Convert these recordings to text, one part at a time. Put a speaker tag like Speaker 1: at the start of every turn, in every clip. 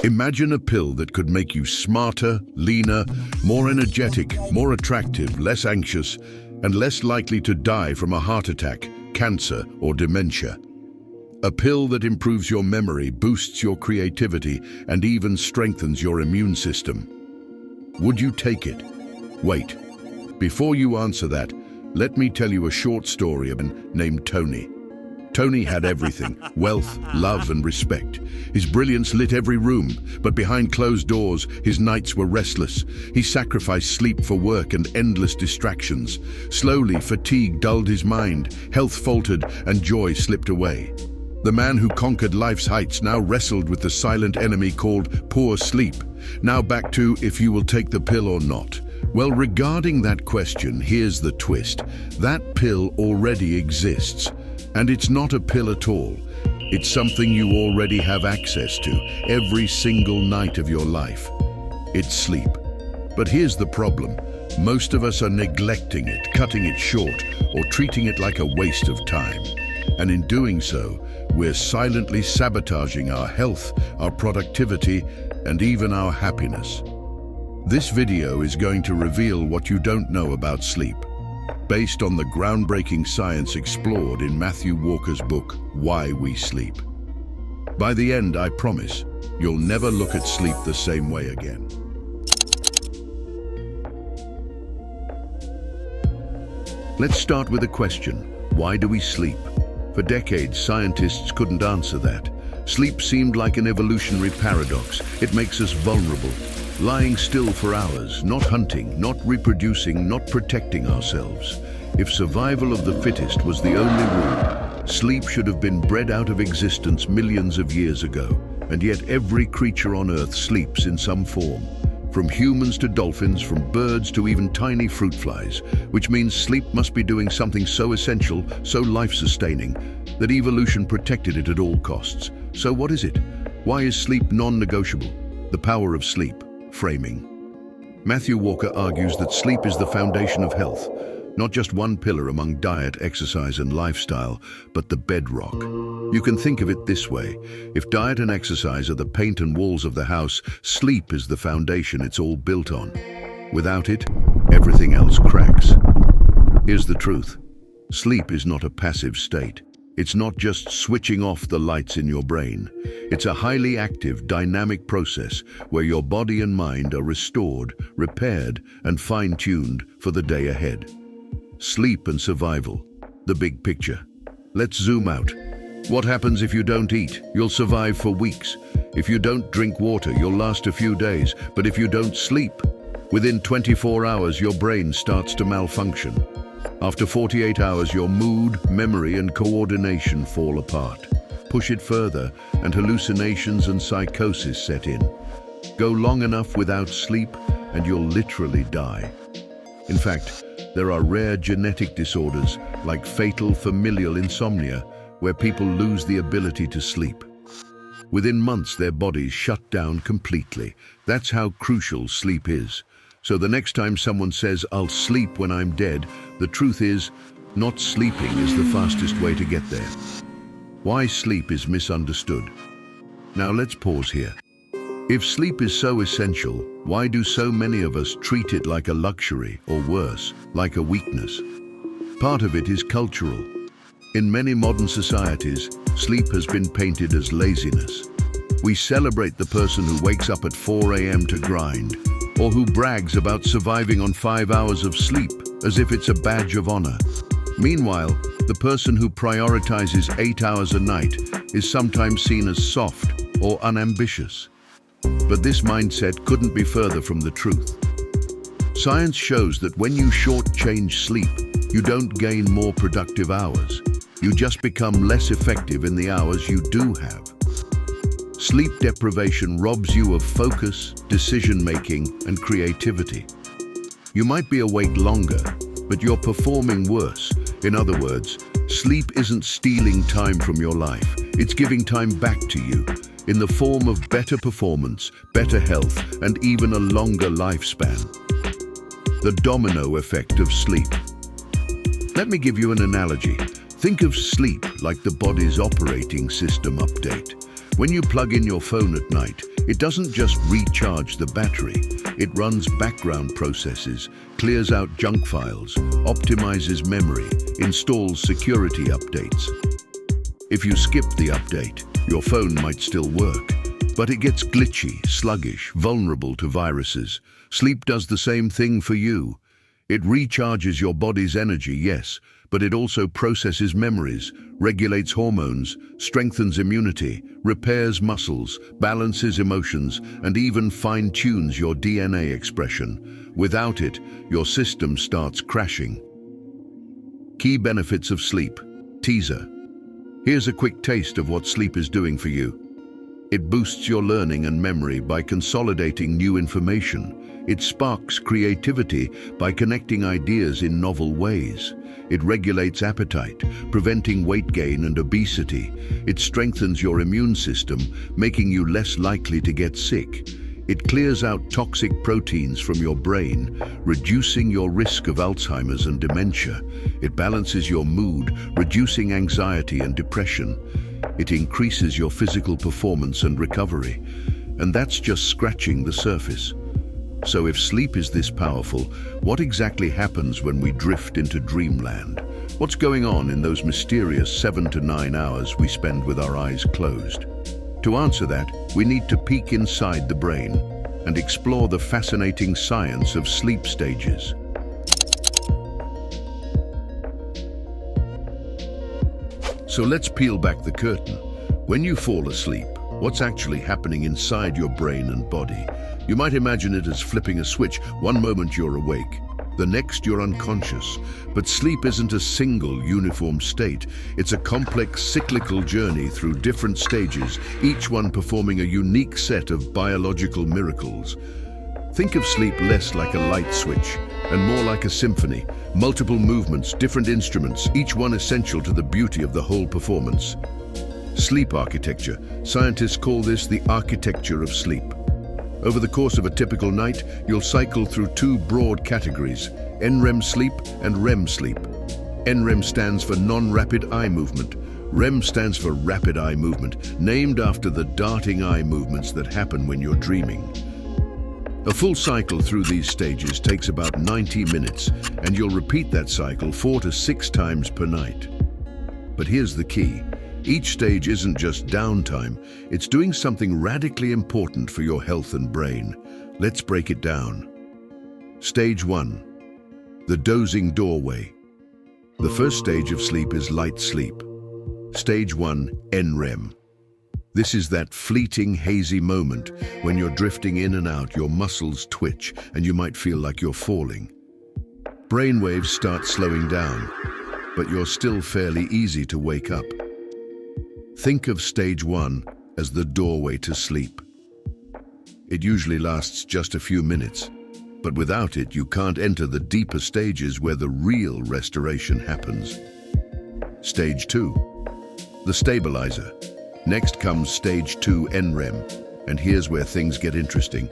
Speaker 1: Imagine a pill that could make you smarter, leaner, more energetic, more attractive, less anxious, and less likely to die from a heart attack, cancer, or dementia. A pill that improves your memory, boosts your creativity, and even strengthens your immune system. Would you take it? Wait. Before you answer that, let me tell you a short story of a man named Tony. Tony had everything: wealth, love, and respect. His brilliance lit every room, but behind closed doors, his nights were restless. He sacrificed sleep for work and endless distractions. Slowly, fatigue dulled his mind, health faltered, and joy slipped away. The man who conquered life's heights now wrestled with the silent enemy called poor sleep. Now back to if you will take the pill or not. Well, regarding that question, here's the twist. That pill already exists. And it's not a pill at all. It's something you already have access to every single night of your life. It's sleep. But here's the problem. Most of us are neglecting it, cutting it short, or treating it like a waste of time. And in doing so, we're silently sabotaging our health, our productivity, and even our happiness. This video is going to reveal what you don't know about sleep, based on the groundbreaking science explored in Matthew Walker's book, Why We Sleep. By the end, I promise, you'll never look at sleep the same way again. Let's start with a question. Why do we sleep? For decades, scientists couldn't answer that. Sleep seemed like an evolutionary paradox. It makes us vulnerable, lying still for hours, not hunting, not reproducing, not protecting ourselves. If survival of the fittest was the only rule, sleep should have been bred out of existence millions of years ago. And yet every creature on Earth sleeps in some form. From humans to dolphins, from birds to even tiny fruit flies, which means sleep must be doing something so essential, so life-sustaining, that evolution protected it at all costs. So what is it? Why is sleep non-negotiable? The power of sleep. Framing. Matthew Walker argues that sleep is the foundation of health, not just one pillar among diet, exercise, and lifestyle, but the bedrock. You can think of it this way. If diet and exercise are the paint and walls of the house, sleep is the foundation it's all built on. Without it, everything else cracks. Here's the truth. Sleep is not a passive state. It's not just switching off the lights in your brain. It's a highly active, dynamic process where your body and mind are restored, repaired, and fine-tuned for the day ahead. Sleep and survival, the big picture. Let's zoom out. What happens if you don't eat? You'll survive for weeks. If you don't drink water, you'll last a few days. But if you don't sleep, within 24 hours, your brain starts to malfunction. After 48 hours, your mood, memory, and coordination fall apart. Push it further, and hallucinations and psychosis set in. Go long enough without sleep, and you'll literally die. In fact, there are rare genetic disorders, like fatal familial insomnia, where people lose the ability to sleep. Within months, their bodies shut down completely. That's how crucial sleep is. So the next time someone says, "I'll sleep when I'm dead," the truth is, not sleeping is the fastest way to get there. Why sleep is misunderstood. Now let's pause here. If sleep is so essential, why do so many of us treat it like a luxury, or worse, like a weakness? Part of it is cultural. In many modern societies, sleep has been painted as laziness. We celebrate the person who wakes up at 4 a.m. to grind, or who brags about surviving on 5 hours of sleep, as if it's a badge of honor. Meanwhile, the person who prioritizes 8 hours a night is sometimes seen as soft or unambitious. But this mindset couldn't be further from the truth. Science shows that when you shortchange sleep, you don't gain more productive hours. You just become less effective in the hours you do have. Sleep deprivation robs you of focus, decision-making, and creativity. You might be awake longer, but you're performing worse. In other words, sleep isn't stealing time from your life. It's giving time back to you, in the form of better performance, better health, and even a longer lifespan. The domino effect of sleep. Let me give you an analogy. Think of sleep like the body's operating system update. When you plug in your phone at night, It doesn't just recharge the battery, it runs background processes, clears out junk files, optimizes memory, installs security updates. If you skip the update, your phone might still work, but it gets glitchy, sluggish, vulnerable to viruses. Sleep does the same thing for you. It recharges your body's energy, yes, but it also processes memories, regulates hormones, strengthens immunity, repairs muscles, balances emotions, and even fine-tunes your DNA expression. Without it, your system starts crashing. Key benefits of sleep. Teaser. Here's a quick taste of what sleep is doing for you. It boosts your learning and memory by consolidating new information. It sparks creativity by connecting ideas in novel ways. It regulates appetite, preventing weight gain and obesity. It strengthens your immune system, making you less likely to get sick. It clears out toxic proteins from your brain, reducing your risk of Alzheimer's and dementia. It balances your mood, reducing anxiety and depression. It increases your physical performance and recovery. And that's just scratching the surface. So if sleep is this powerful, what exactly happens when we drift into dreamland? What's going on in those mysterious 7 to 9 hours we spend with our eyes closed? To answer that, we need to peek inside the brain and explore the fascinating science of sleep stages. So let's peel back the curtain. When you fall asleep, what's actually happening inside your brain and body? You might imagine it as flipping a switch. One moment you're awake, the next you're unconscious. But sleep isn't a single uniform state. It's a complex cyclical journey through different stages, each one performing a unique set of biological miracles. Think of sleep less like a light switch and more like a symphony. Multiple movements, different instruments, each one essential to the beauty of the whole performance. Sleep architecture. Scientists call this the architecture of sleep. Over the course of a typical night, you'll cycle through two broad categories, NREM sleep and REM sleep. NREM stands for non-rapid eye movement. REM stands for rapid eye movement, named after the darting eye movements that happen when you're dreaming. A full cycle through these stages takes about 90 minutes, and you'll repeat that cycle 4 to 6 times per night. But here's the key. Each stage isn't just downtime, it's doing something radically important for your health and brain. Let's break it down. Stage 1. The dozing doorway. The first stage of sleep is light sleep. Stage 1, NREM. This is that fleeting, hazy moment when you're drifting in and out, your muscles twitch, and you might feel like you're falling. Brainwaves start slowing down, but you're still fairly easy to wake up. Think of stage 1 as the doorway to sleep. It usually lasts just a few minutes, but without it, you can't enter the deeper stages where the real restoration happens. Stage 2, the stabilizer. Next comes stage 2 NREM, and here's where things get interesting.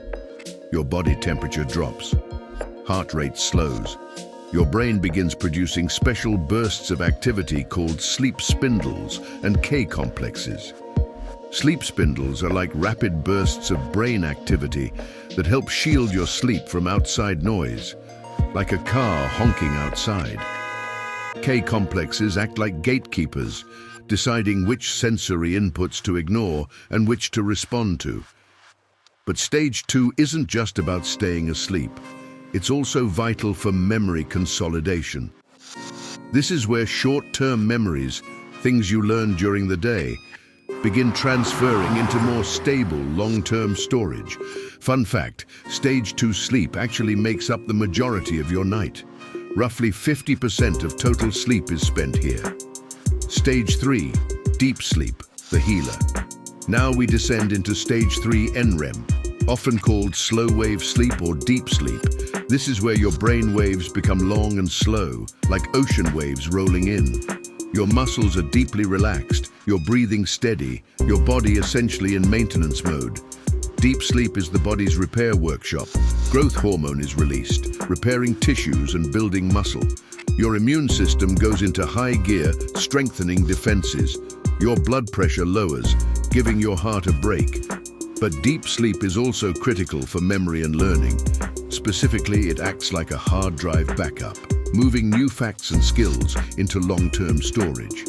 Speaker 1: Your body temperature drops, heart rate slows. Your brain begins producing special bursts of activity called sleep spindles and K complexes. Sleep spindles are like rapid bursts of brain activity that help shield your sleep from outside noise, like a car honking outside. K complexes act like gatekeepers, deciding which sensory inputs to ignore and which to respond to. But stage 2 isn't just about staying asleep. It's also vital for memory consolidation. This is where short-term memories, things you learned during the day, begin transferring into more stable long-term storage. Fun fact, stage 2 sleep actually makes up the majority of your night. Roughly 50% of total sleep is spent here. Stage 3, deep sleep, the healer. Now we descend into stage 3 NREM, often called slow wave sleep or deep sleep. This is where your brain waves become long and slow, like ocean waves rolling in. Your muscles are deeply relaxed, your breathing steady, your body essentially in maintenance mode. Deep sleep is the body's repair workshop. Growth hormone is released, repairing tissues and building muscle. Your immune system goes into high gear, strengthening defenses. Your blood pressure lowers, giving your heart a break. But deep sleep is also critical for memory and learning. Specifically, it acts like a hard drive backup, moving new facts and skills into long-term storage.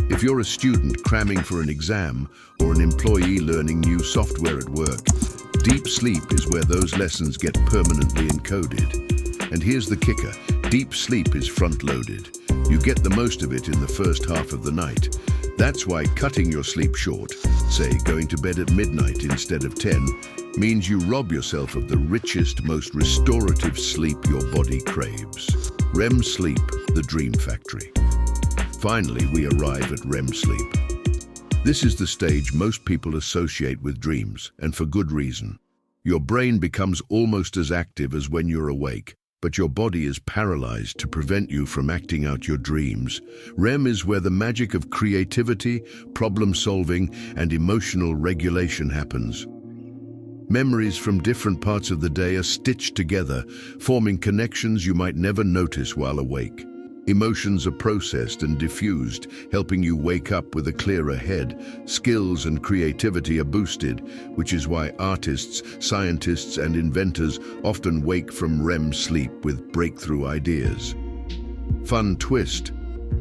Speaker 1: If you're a student cramming for an exam or an employee learning new software at work, deep sleep is where those lessons get permanently encoded. And here's the kicker: deep sleep is front-loaded. You get the most of it in the first half of the night. That's why cutting your sleep short, say going to bed at midnight instead of 10, means you rob yourself of the richest, most restorative sleep your body craves. REM sleep, the dream factory. Finally, we arrive at REM sleep. This is the stage most people associate with dreams, and for good reason. Your brain becomes almost as active as when you're awake, but your body is paralyzed to prevent you from acting out your dreams. REM is where the magic of creativity, problem-solving, and emotional regulation happens. Memories from different parts of the day are stitched together, forming connections you might never notice while awake. Emotions are processed and diffused, helping you wake up with a clearer head. Skills and creativity are boosted, which is why artists, scientists, and inventors often wake from REM sleep with breakthrough ideas. Fun twist: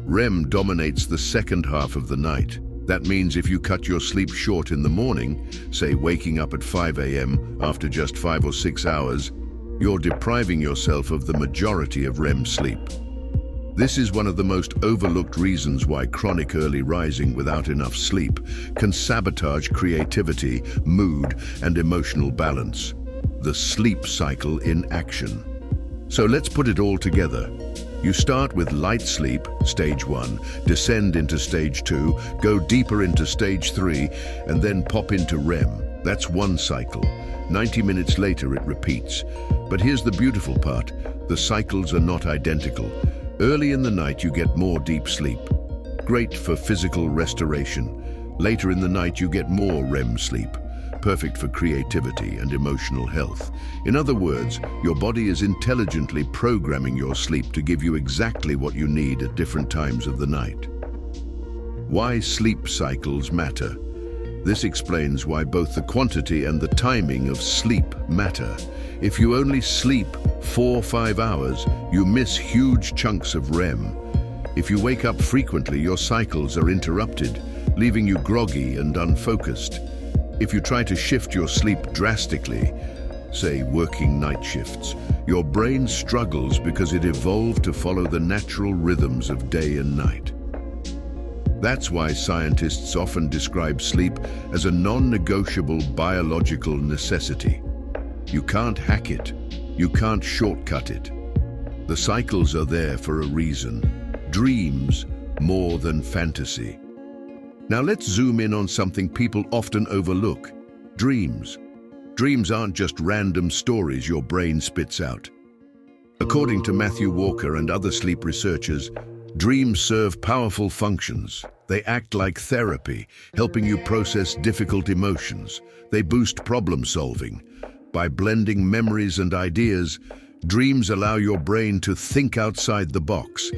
Speaker 1: REM dominates the second half of the night. That means if you cut your sleep short in the morning, say waking up at 5 a.m. after just 5 or 6 hours, you're depriving yourself of the majority of REM sleep. This is one of the most overlooked reasons why chronic early rising without enough sleep can sabotage creativity, mood, and emotional balance. The sleep cycle in action. So let's put it all together. You start with light sleep, stage 1, descend into stage 2, go deeper into stage 3, and then pop into REM. That's one cycle. 90 minutes later it repeats. But here's the beautiful part: the cycles are not identical. Early in the night you get more deep sleep. Great for physical restoration. Later in the night you get more REM sleep. Perfect for creativity and emotional health. In other words, your body is intelligently programming your sleep to give you exactly what you need at different times of the night. Why sleep cycles matter. This explains why both the quantity and the timing of sleep matter. If you only sleep 4 or 5 hours, you miss huge chunks of REM. If you wake up frequently, your cycles are interrupted, leaving you groggy and unfocused. If you try to shift your sleep drastically, say working night shifts, your brain struggles because it evolved to follow the natural rhythms of day and night. That's why scientists often describe sleep as a non-negotiable biological necessity. You can't hack it. You can't shortcut it. The cycles are there for a reason. Dreams more than fantasy. Now let's zoom in on something people often overlook: dreams. Dreams aren't just random stories your brain spits out. According to Matthew Walker and other sleep researchers, dreams serve powerful functions. They act like therapy, helping you process difficult emotions. They boost problem solving. By blending memories and ideas, dreams allow your brain to think outside the box.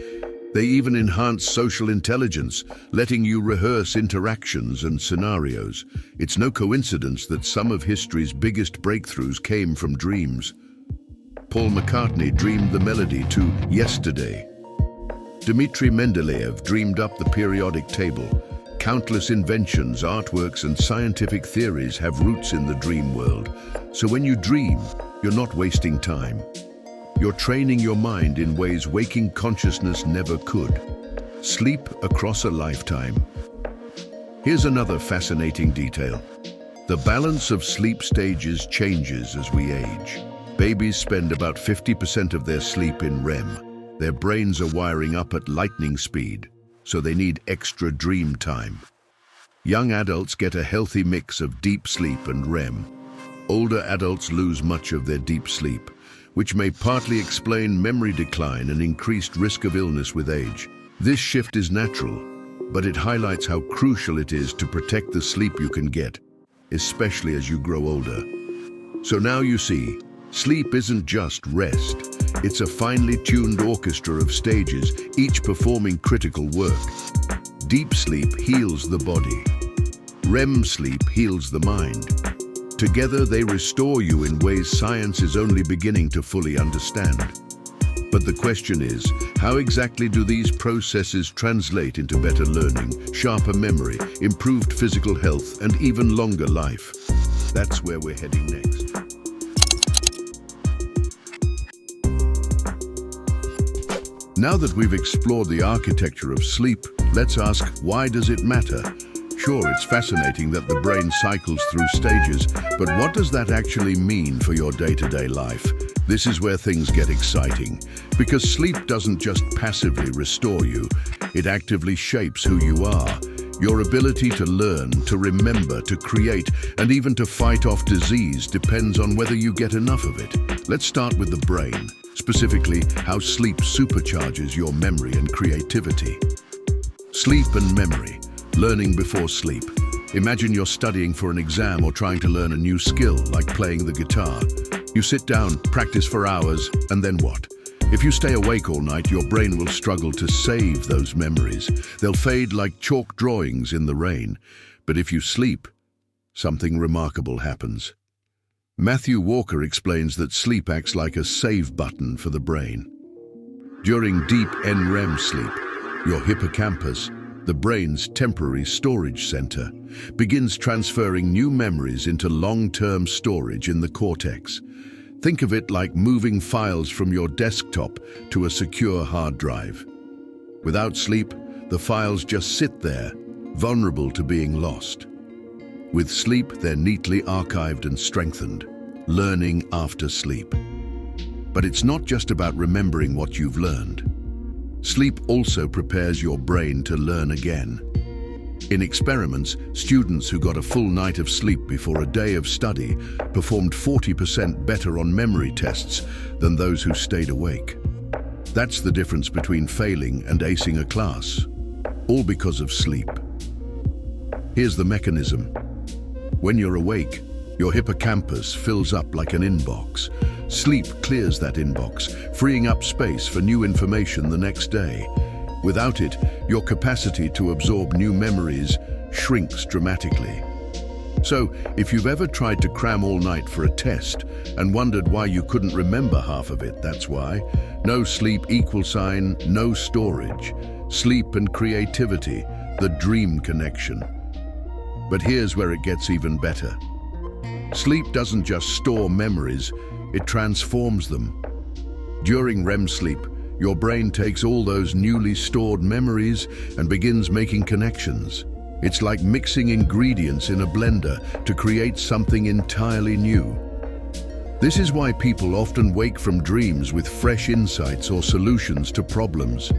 Speaker 1: They even enhance social intelligence, letting you rehearse interactions and scenarios. It's no coincidence that some of history's biggest breakthroughs came from dreams. Paul McCartney dreamed the melody to Yesterday. Dmitri Mendeleev dreamed up the periodic table. Countless inventions, artworks, and scientific theories have roots in the dream world. So when you dream, you're not wasting time. You're training your mind in ways waking consciousness never could. Sleep across a lifetime. Here's another fascinating detail. The balance of sleep stages changes as we age. Babies spend about 50% of their sleep in REM. Their brains are wiring up at lightning speed, so they need extra dream time. Young adults get a healthy mix of deep sleep and REM. Older adults lose much of their deep sleep, which may partly explain memory decline and increased risk of illness with age. This shift is natural, but it highlights how crucial it is to protect the sleep you can get, especially as you grow older. So now you see, sleep isn't just rest. It's a finely tuned orchestra of stages, each performing critical work. Deep sleep heals the body. REM sleep heals the mind. Together, they restore you in ways science is only beginning to fully understand. But the question is, how exactly do these processes translate into better learning, sharper memory, improved physical health, and even longer life? That's where we're heading next. Now that we've explored the architecture of sleep, let's ask, why does it matter? Sure, it's fascinating that the brain cycles through stages, but what does that actually mean for your day-to-day life? This is where things get exciting, because sleep doesn't just passively restore you, it actively shapes who you are. Your ability to learn, to remember, to create, and even to fight off disease depends on whether you get enough of it. Let's start with the brain, specifically how sleep supercharges your memory and creativity. Sleep and memory. Learning before sleep. Imagine you're studying for an exam or trying to learn a new skill, like playing the guitar. You sit down, practice for hours, and then what? If you stay awake all night, your brain will struggle to save those memories. They'll fade like chalk drawings in the rain. But if you sleep, something remarkable happens. Matthew Walker explains that sleep acts like a save button for the brain. During deep NREM sleep, your hippocampus, the brain's temporary storage center, begins transferring new memories into long-term storage in the cortex. Think of it like moving files from your desktop to a secure hard drive. Without sleep, the files just sit there, vulnerable to being lost. With sleep, they're neatly archived and strengthened, learning after sleep. But it's not just about remembering what you've learned. Sleep also prepares your brain to learn again. In experiments, students who got a full night of sleep before a day of study performed 40% better on memory tests than those who stayed awake. That's the difference between failing and acing a class, all because of sleep. Here's the mechanism. When you're awake, your hippocampus fills up like an inbox. Sleep clears that inbox, freeing up space for new information the next day. Without it, your capacity to absorb new memories shrinks dramatically. So, if you've ever tried to cram all night for a test and wondered why you couldn't remember half of it, that's why. No sleep =, no storage. Sleep and creativity, the dream connection. But here's where it gets even better. Sleep doesn't just store memories, it transforms them. During REM sleep, your brain takes all those newly stored memories and begins making connections. It's like mixing ingredients in a blender to create something entirely new. This is why people often wake from dreams with fresh insights or solutions to problems.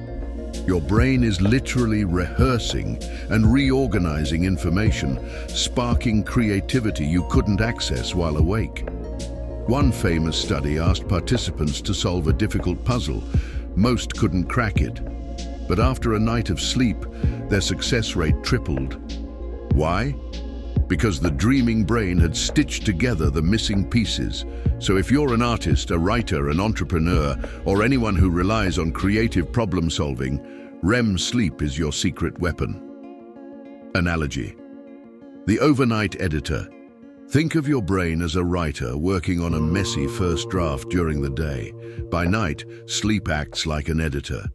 Speaker 1: Your brain is literally rehearsing and reorganizing information, sparking creativity you couldn't access while awake. One famous study asked participants to solve a difficult puzzle. Most couldn't crack it. But after a night of sleep, their success rate tripled. Why? Because the dreaming brain had stitched together the missing pieces. So if you're an artist, a writer, an entrepreneur, or anyone who relies on creative problem solving, REM sleep is your secret weapon. Analogy. The overnight editor. Think of your brain as a writer working on a messy first draft during the day. By night, sleep acts like an editor.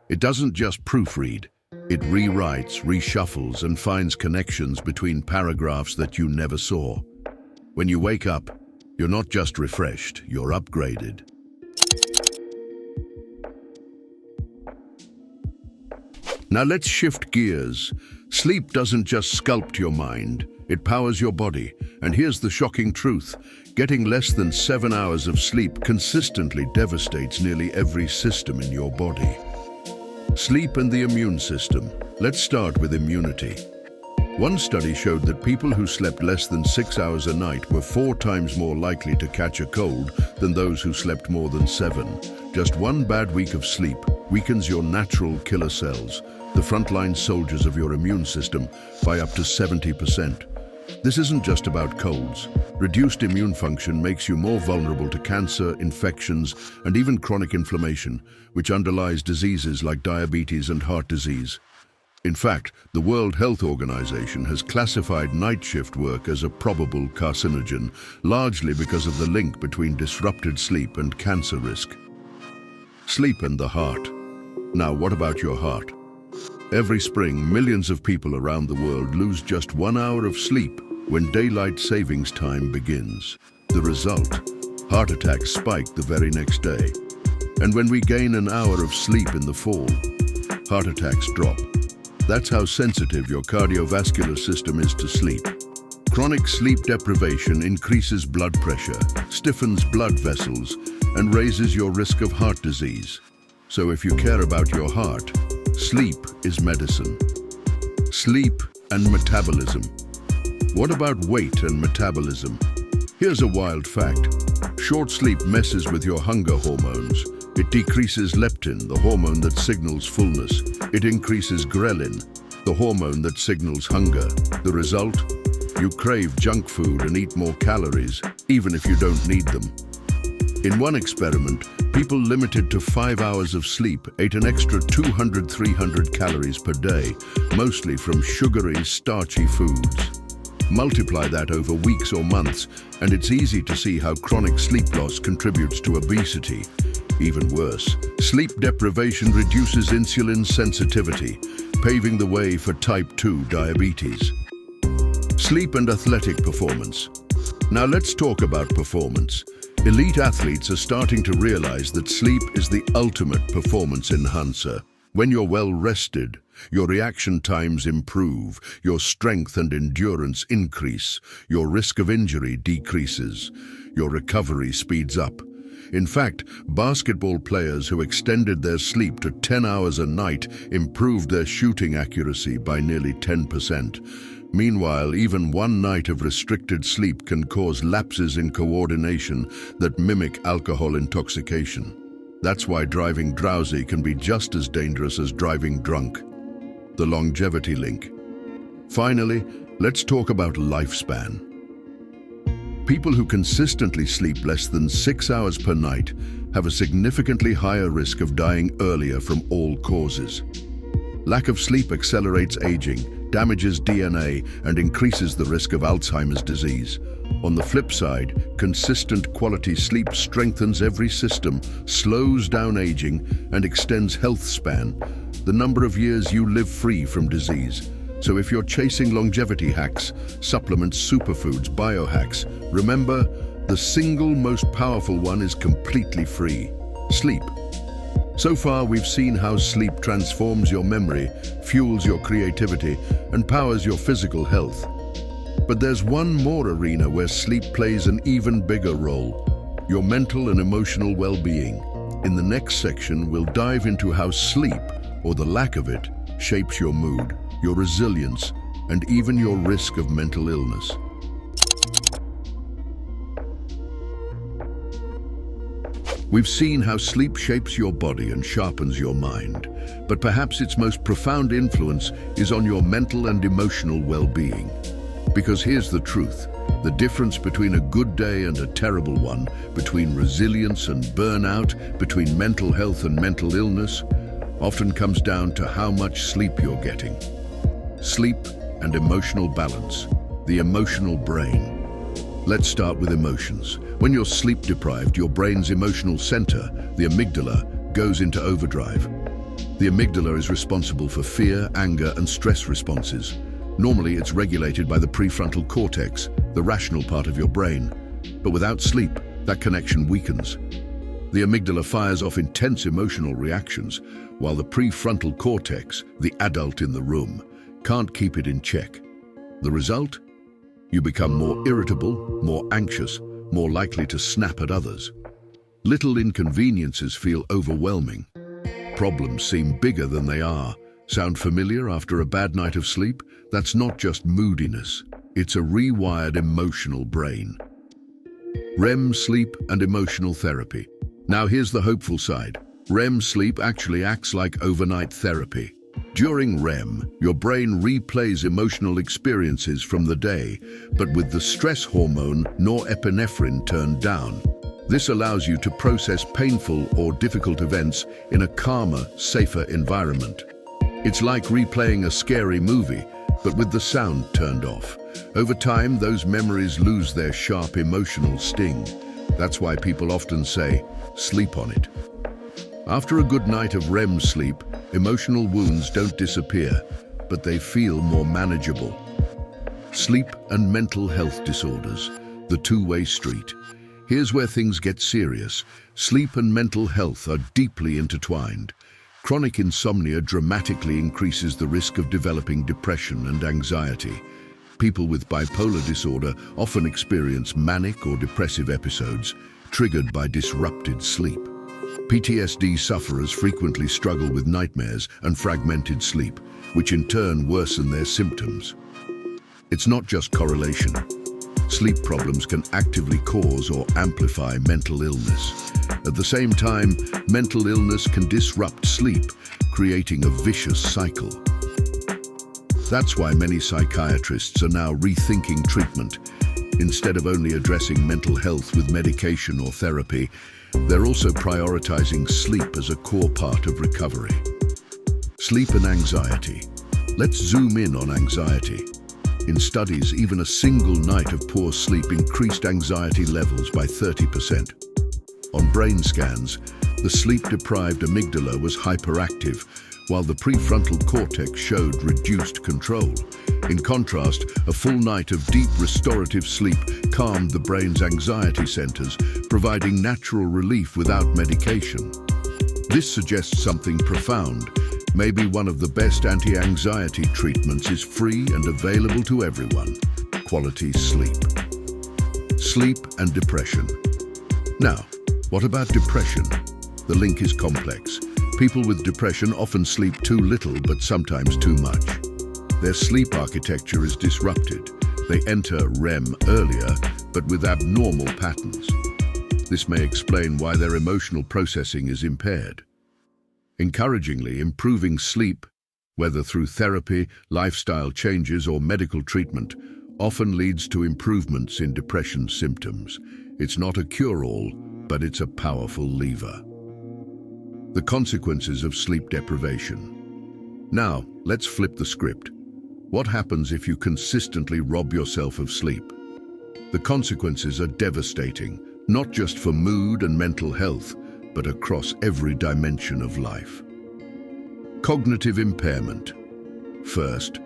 Speaker 1: It doesn't just proofread. It rewrites, reshuffles, and finds connections between paragraphs that you never saw. When you wake up, you're not just refreshed, you're upgraded. Now let's shift gears. Sleep doesn't just sculpt your mind, it powers your body. And here's the shocking truth. Getting less than 7 hours of sleep consistently devastates nearly every system in your body. Sleep and the immune system. Let's start with immunity. One study showed that people who slept less than 6 hours a night were 4 times more likely to catch a cold than those who slept more than 7. Just one bad week of sleep weakens your natural killer cells, the frontline soldiers of your immune system, by up to 70%. This isn't just about colds. Reduced immune function makes you more vulnerable to cancer, infections, and even chronic inflammation, which underlies diseases like diabetes and heart disease. In fact, the World Health Organization has classified night shift work as a probable carcinogen, largely because of the link between disrupted sleep and cancer risk. Sleep and the heart. Now, what about your heart? Every spring, millions of people around the world lose just 1 hour of sleep when daylight savings time begins. The result? Heart attacks spike the very next day. And when we gain an hour of sleep in the fall, heart attacks drop. That's how sensitive your cardiovascular system is to sleep. Chronic sleep deprivation increases blood pressure, stiffens blood vessels, and raises your risk of heart disease. So if you care about your heart, sleep is medicine. Sleep and metabolism. What about weight and metabolism? Here's a wild fact. Short sleep messes with your hunger hormones. It decreases leptin, the hormone that signals fullness. It increases ghrelin, the hormone that signals hunger. The result? You crave junk food and eat more calories, even if you don't need them. In one experiment, people limited to 5 hours of sleep ate an extra 200-300 calories per day, mostly from sugary, starchy foods. Multiply that over weeks or months, and it's easy to see how chronic sleep loss contributes to obesity. Even worse, sleep deprivation reduces insulin sensitivity, paving the way for type 2 diabetes. Sleep and athletic performance. Now let's talk about performance. Elite athletes are starting to realize that sleep is the ultimate performance enhancer. When you're well rested, your reaction times improve, your strength and endurance increase, your risk of injury decreases, your recovery speeds up. In fact, basketball players who extended their sleep to 10 hours a night improved their shooting accuracy by nearly 10%. Meanwhile, even one night of restricted sleep can cause lapses in coordination that mimic alcohol intoxication. That's why driving drowsy can be just as dangerous as driving drunk. The longevity link. Finally, let's talk about lifespan. People who consistently sleep less than 6 hours per night have a significantly higher risk of dying earlier from all causes. Lack of sleep accelerates aging, damages DNA, and increases the risk of Alzheimer's disease. On the flip side, consistent quality sleep strengthens every system, slows down aging, and extends health span, the number of years you live free from disease. So if you're chasing longevity hacks, supplements, superfoods, biohacks, remember, the single most powerful one is completely free: sleep. So far, we've seen how sleep transforms your memory, fuels your creativity, and powers your physical health. But there's one more arena where sleep plays an even bigger role: your mental and emotional well-being. In the next section, we'll dive into how sleep, or the lack of it, shapes your mood, your resilience, and even your risk of mental illness. We've seen how sleep shapes your body and sharpens your mind, but perhaps its most profound influence is on your mental and emotional well-being. Because here's the truth: the difference between a good day and a terrible one, between resilience and burnout, between mental health and mental illness, often comes down to how much sleep you're getting. Sleep and emotional balance, the emotional brain. Let's start with emotions. When you're sleep deprived, your brain's emotional center, the amygdala, goes into overdrive. The amygdala is responsible for fear, anger, and stress responses. Normally, it's regulated by the prefrontal cortex, the rational part of your brain. But without sleep, that connection weakens. The amygdala fires off intense emotional reactions, while the prefrontal cortex, the adult in the room, can't keep it in check. The result? You become more irritable, more anxious, more likely to snap at others. Little inconveniences feel overwhelming. Problems seem bigger than they are. Sound familiar after a bad night of sleep? That's not just moodiness. It's a rewired emotional brain. REM sleep and emotional therapy. Now here's the hopeful side. REM sleep actually acts like overnight therapy. During REM, your brain replays emotional experiences from the day, but with the stress hormone norepinephrine turned down. This allows you to process painful or difficult events in a calmer, safer environment. It's like replaying a scary movie, but with the sound turned off. Over time, those memories lose their sharp emotional sting. That's why people often say, sleep on it. After a good night of REM sleep, emotional wounds don't disappear, but they feel more manageable. Sleep and mental health disorders, the two-way street. Here's where things get serious. Sleep and mental health are deeply intertwined. Chronic insomnia dramatically increases the risk of developing depression and anxiety. People with bipolar disorder often experience manic or depressive episodes triggered by disrupted sleep. PTSD sufferers frequently struggle with nightmares and fragmented sleep, which in turn worsen their symptoms. It's not just correlation. Sleep problems can actively cause or amplify mental illness. At the same time, mental illness can disrupt sleep, creating a vicious cycle. That's why many psychiatrists are now rethinking treatment. Instead of only addressing mental health with medication or therapy, they're also prioritizing sleep as a core part of recovery. Sleep and anxiety. Let's zoom in on anxiety. In studies, even a single night of poor sleep increased anxiety levels by 30%. On brain scans, the sleep-deprived amygdala was hyperactive, while the prefrontal cortex showed reduced control. In contrast, a full night of deep restorative sleep calmed the brain's anxiety centers, providing natural relief without medication. This suggests something profound. Maybe one of the best anti-anxiety treatments is free and available to everyone: quality sleep. Sleep and depression. Now, what about depression? The link is complex. People with depression often sleep too little, but sometimes too much. Their sleep architecture is disrupted. They enter REM earlier, but with abnormal patterns. This may explain why their emotional processing is impaired. Encouragingly, improving sleep, whether through therapy, lifestyle changes, or medical treatment, often leads to improvements in depression symptoms. It's not a cure-all, but it's a powerful lever. The consequences of sleep deprivation. Now, let's flip the script. What happens if you consistently rob yourself of sleep? The consequences are devastating, not just for mood and mental health, but across every dimension of life. Cognitive impairment. First,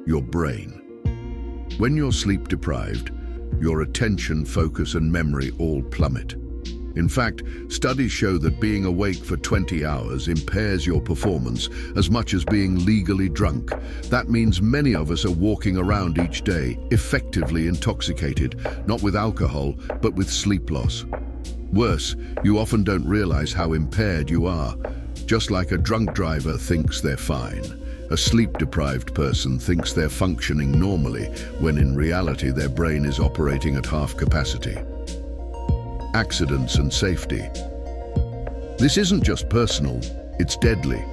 Speaker 1: your brain. When you're sleep deprived, your attention, focus, and memory all plummet. In fact, studies show that being awake for 20 hours impairs your performance as much as being legally drunk. That means many of us are walking around each day, effectively intoxicated, not with alcohol, but with sleep loss. Worse, you often don't realize how impaired you are. Just like a drunk driver thinks they're fine, a sleep-deprived person thinks they're functioning normally, when in reality their brain is operating at half capacity. Accidents and safety. This isn't just personal, it's deadly.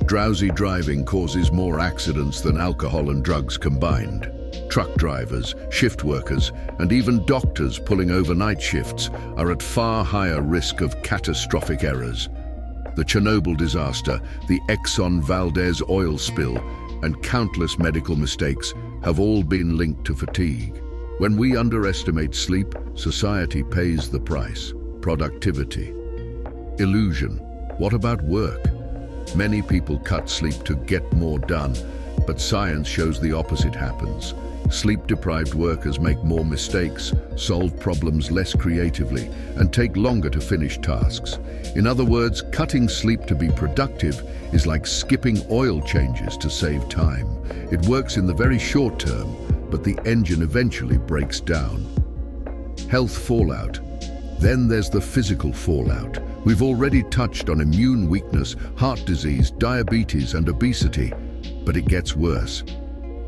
Speaker 1: Drowsy driving causes more accidents than alcohol and drugs combined. Truck drivers, shift workers, and even doctors pulling overnight shifts are at far higher risk of catastrophic errors. The Chernobyl disaster, the Exxon Valdez oil spill, and countless medical mistakes have all been linked to fatigue. When we underestimate sleep, society pays the price. Productivity. Illusion. What about work? Many people cut sleep to get more done, but science shows the opposite happens. Sleep-deprived workers make more mistakes, solve problems less creatively, and take longer to finish tasks. In other words, cutting sleep to be productive is like skipping oil changes to save time. It works in the very short term, but the engine eventually breaks down. Health fallout. Then there's the physical fallout. We've already touched on immune weakness, heart disease, diabetes, and obesity, but it gets worse.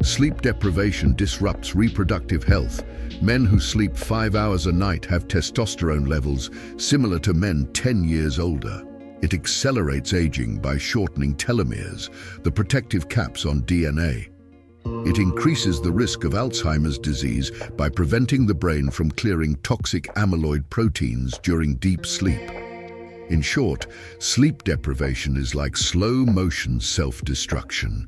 Speaker 1: Sleep deprivation disrupts reproductive health. Men who sleep 5 hours a night have testosterone levels similar to men 10 years older. It accelerates aging by shortening telomeres, the protective caps on DNA. It increases the risk of Alzheimer's disease by preventing the brain from clearing toxic amyloid proteins during deep sleep. In short, sleep deprivation is like slow-motion self-destruction.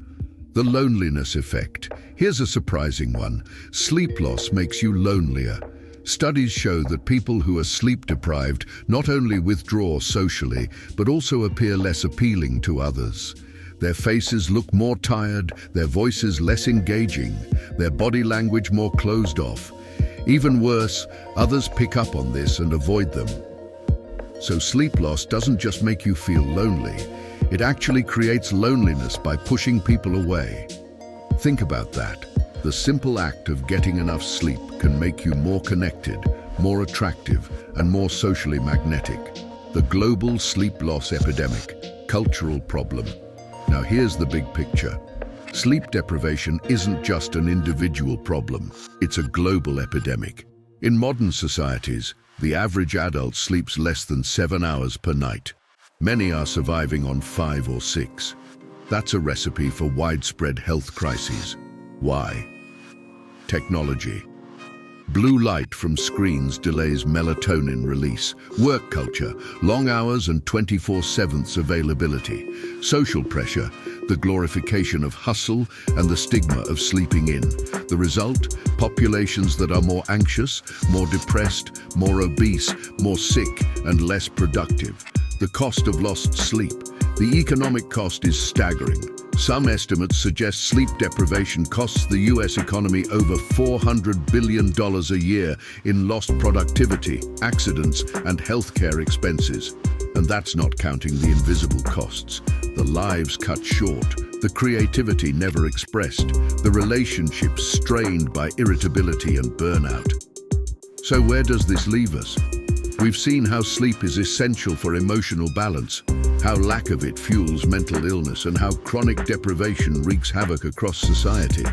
Speaker 1: The loneliness effect. Here's a surprising one. Sleep loss makes you lonelier. Studies show that people who are sleep-deprived not only withdraw socially, but also appear less appealing to others. Their faces look more tired, their voices less engaging, their body language more closed off. Even worse, others pick up on this and avoid them. So sleep loss doesn't just make you feel lonely, it actually creates loneliness by pushing people away. Think about that. The simple act of getting enough sleep can make you more connected, more attractive, and more socially magnetic. The global sleep loss epidemic, cultural problem. Now here's the big picture. Sleep deprivation isn't just an individual problem, it's a global epidemic. In modern societies, the average adult sleeps less than 7 hours per night. Many are surviving on 5 or 6. That's a recipe for widespread health crises. Why? Technology. Blue light from screens delays melatonin release. Work culture, long hours and 24/7 availability. Social pressure, the glorification of hustle and the stigma of sleeping in. The result? Populations that are more anxious, more depressed, more obese, more sick, and less productive. The cost of lost sleep. The economic cost is staggering. Some estimates suggest sleep deprivation costs the US economy over $400 billion a year in lost productivity, accidents, and healthcare expenses. And that's not counting the invisible costs. The lives cut short, the creativity never expressed, the relationships strained by irritability and burnout. So where does this leave us? We've seen how sleep is essential for emotional balance, how lack of it fuels mental illness, and how chronic deprivation wreaks havoc across society.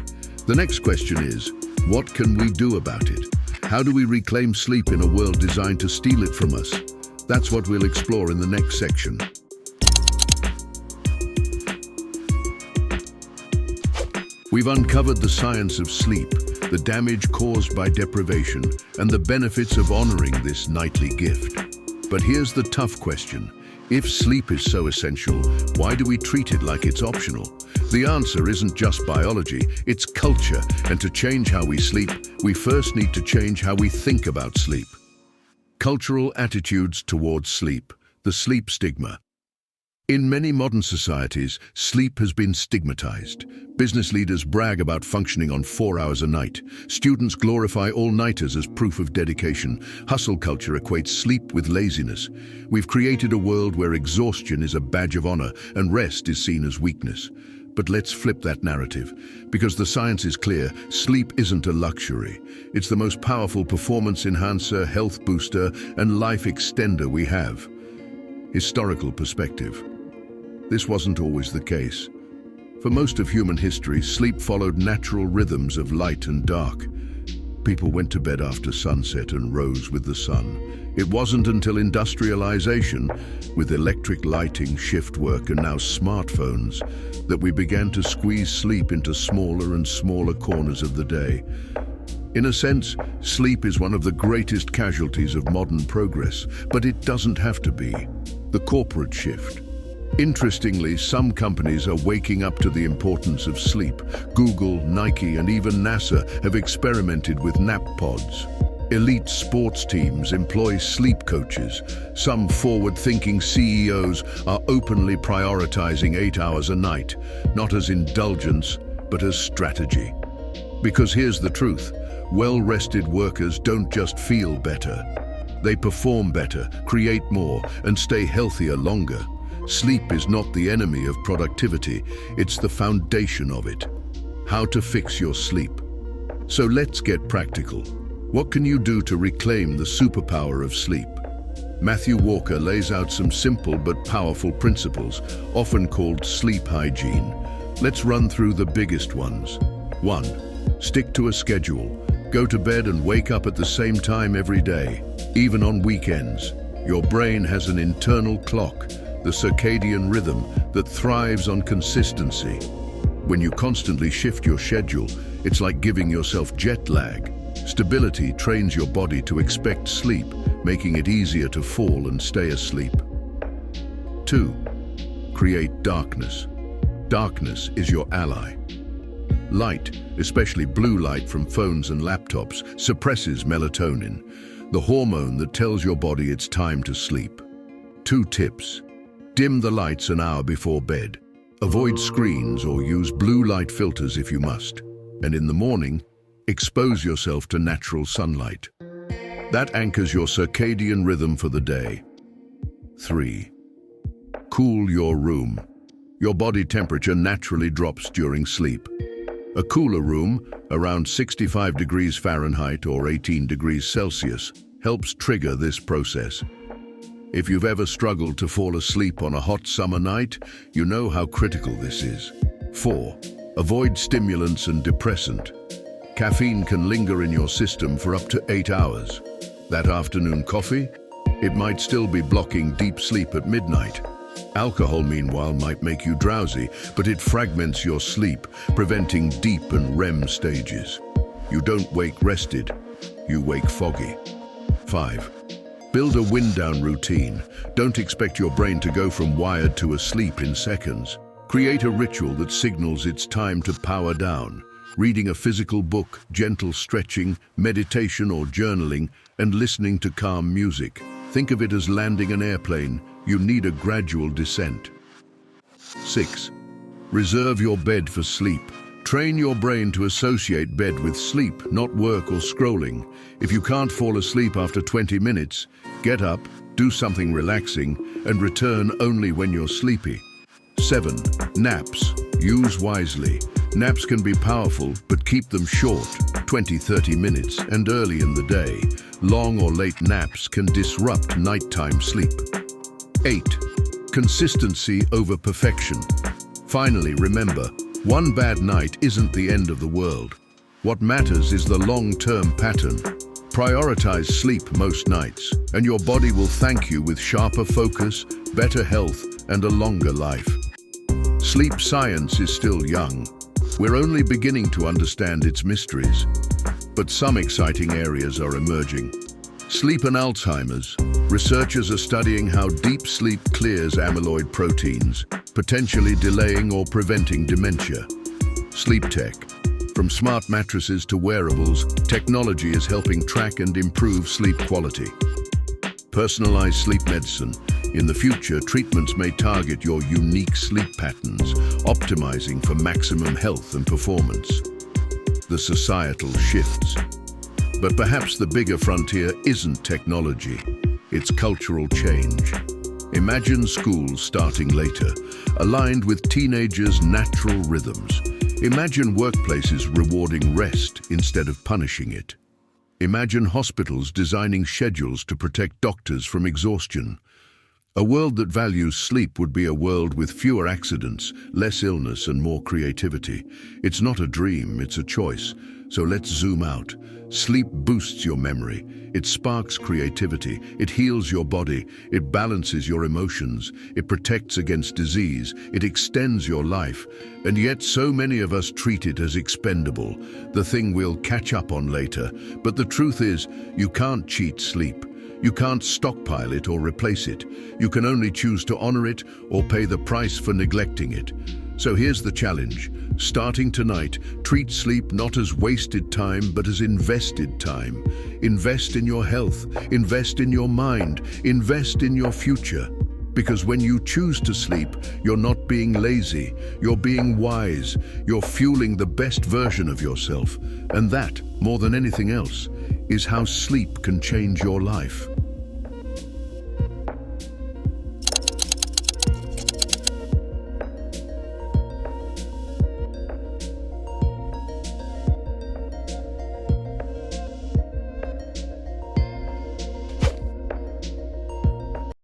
Speaker 1: The next question is, what can we do about it? How do we reclaim sleep in a world designed to steal it from us? That's what we'll explore in the next section. We've uncovered the science of sleep, the damage caused by deprivation, and the benefits of honoring this nightly gift. But here's the tough question. If sleep is so essential, why do we treat it like it's optional? The answer isn't just biology, it's culture. And to change how we sleep, we first need to change how we think about sleep. Cultural attitudes towards sleep, the sleep stigma. In many modern societies, sleep has been stigmatized. Business leaders brag about functioning on 4 hours a night. Students glorify all-nighters as proof of dedication. Hustle culture equates sleep with laziness. We've created a world where exhaustion is a badge of honor and rest is seen as weakness. But let's flip that narrative. Because the science is clear, sleep isn't a luxury. It's the most powerful performance enhancer, health booster, and life extender we have. Historical perspective. This wasn't always the case. For most of human history, sleep followed natural rhythms of light and dark. People went to bed after sunset and rose with the sun. It wasn't until industrialization, with electric lighting, shift work, and now smartphones, that we began to squeeze sleep into smaller and smaller corners of the day. In a sense, sleep is one of the greatest casualties of modern progress, but it doesn't have to be. The corporate shift. Interestingly, some companies are waking up to the importance of sleep. Google, Nike, and even NASA have experimented with nap pods. Elite sports teams employ sleep coaches. Some forward-thinking CEOs are openly prioritizing 8 hours a night, not as indulgence, but as strategy. Because here's the truth, well-rested workers don't just feel better. They perform better, create more, and stay healthier longer. Sleep is not the enemy of productivity, it's the foundation of it. How to fix your sleep. So let's get practical. What can you do to reclaim the superpower of sleep? Matthew Walker lays out some simple but powerful principles, often called sleep hygiene. Let's run through the biggest ones. 1. Stick to a schedule. Go to bed and wake up at the same time every day, even on weekends. Your brain has an internal clock, the circadian rhythm, that thrives on consistency. When you constantly shift your schedule, it's like giving yourself jet lag. Stability trains your body to expect sleep, making it easier to fall and stay asleep. 2. Create darkness. Darkness is your ally. Light, especially blue light from phones and laptops, suppresses melatonin, the hormone that tells your body it's time to sleep. 2 tips. Dim the lights an hour before bed. Avoid screens or use blue light filters if you must. And in the morning, expose yourself to natural sunlight. That anchors your circadian rhythm for the day. 3. Cool your room. Your body temperature naturally drops during sleep. A cooler room, around 65 degrees Fahrenheit or 18 degrees Celsius, helps trigger this process. If you've ever struggled to fall asleep on a hot summer night, you know how critical this is. 4. Avoid stimulants and depressant. Caffeine can linger in your system for up to 8 hours. That afternoon coffee? It might still be blocking deep sleep at midnight. Alcohol, meanwhile, might make you drowsy, but it fragments your sleep, preventing deep and REM stages. You don't wake rested, you wake foggy. 5. Build a wind-down routine. Don't expect your brain to go from wired to asleep in seconds. Create a ritual that signals it's time to power down. Reading a physical book, gentle stretching, meditation or journaling, and listening to calm music. Think of it as landing an airplane. You need a gradual descent. 6. Reserve your bed for sleep. Train your brain to associate bed with sleep, not work or scrolling. If you can't fall asleep after 20 minutes, get up, do something relaxing, and return only when you're sleepy. 7. Naps. Use wisely. Naps can be powerful, but keep them short, 20-30 minutes, and early in the day. Long or late naps can disrupt nighttime sleep. 8. Consistency over perfection. Finally, remember, one bad night isn't the end of the world. What matters is the long-term pattern. Prioritize sleep most nights, and your body will thank you with sharper focus, better health, and a longer life. Sleep science is still young. We're only beginning to understand its mysteries, but some exciting areas are emerging. Sleep and Alzheimer's. Researchers are studying how deep sleep clears amyloid proteins, potentially delaying or preventing dementia. Sleep tech. From smart mattresses to wearables, technology is helping track and improve sleep quality. Personalized sleep medicine. In the future, treatments may target your unique sleep patterns, optimizing for maximum health and performance. The societal shifts. But perhaps the bigger frontier isn't technology, it's cultural change. Imagine schools starting later, aligned with teenagers' natural rhythms. Imagine workplaces rewarding rest instead of punishing it. Imagine hospitals designing schedules to protect doctors from exhaustion. A world that values sleep would be a world with fewer accidents, less illness, and more creativity. It's not a dream, it's a choice. So let's zoom out. Sleep boosts your memory. It sparks creativity. It heals your body. It balances your emotions. It protects against disease. It extends your life. And yet so many of us treat it as expendable, the thing we'll catch up on later. But the truth is, you can't cheat sleep. You can't stockpile it or replace it. You can only choose to honor it or pay the price for neglecting it. So here's the challenge. Starting tonight, treat sleep not as wasted time, but as invested time. Invest in your health, invest in your mind, invest in your future. Because when you choose to sleep, you're not being lazy, you're being wise, you're fueling the best version of yourself. And that, more than anything else, is how sleep can change your life.